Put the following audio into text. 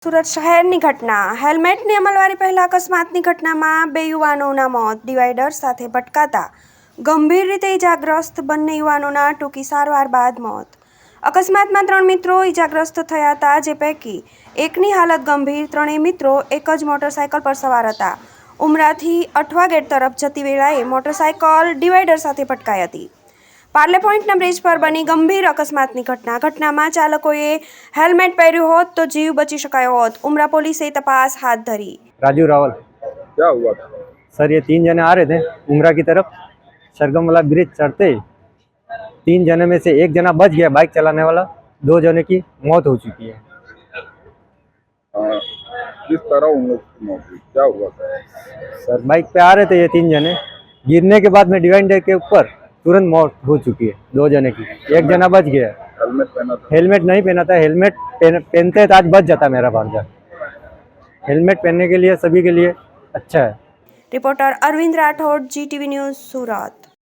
સુરત શહેરની ઘટના હેલ્મેટની અમલવારી પહેલા અકસ્માતની ઘટનામાં 2 યુવાનોના મોત ડિવાઈડર સાથે ભટકાતા ગંભીર રીતે ઇજાગ્રસ્ત બંને યુવાનોના ટૂંકી સારવાર બાદ મોત। અકસ્માતમાં 3 મિત્રો ઇજાગ્રસ્ત થયા હતા, જે પૈકી એકની હાલત ગંભીર। ત્રણેય મિત્રો એક જ મોટરસાયકલ પર સવાર હતા। ઉમરાથી અઠવા ગેટ તરફ જતી વેળાએ મોટરસાયકલ ડિવાઈડર સાથે ભટકાઈ હતી। પાર્લે પોઈન્ટના બ્રિજ પર બની ગંભીર અકસ્માતની ઘટનામાં ચાલકોએ हेलमेट પહેર્યું હોત તો जीव बची શકાયો હોત। उमरा पुलिस ने तपास हाथ धरी। राजू रावल। क्या हुआ था सर? ये 3 जने आ रहे थे उमरा की तरफ। सरगम वाला ब्रिज चढ़ते 3 जने में से एक जना बच गया, बाइक चलाने वाला। 2 जने की मौत हो चुकी है। किस तरह उन लोग की मौत हुई, क्या हुआ था? सर बाइक पे आ रहे थे ये 3 जने, गिरने के बाद में डिवाइडर के ऊपर तुरंत मौत हो चुकी है 2 जने की। एक जना बच गया। हेलमेट पहना था? हेलमेट नहीं पहना था। हेलमेट पहनते तो आज बच जाता मेरा भांजा। हेलमेट पहनने के लिए सभी के लिए अच्छा है। Reporter Arvind Rathod, GTV news, सूरत।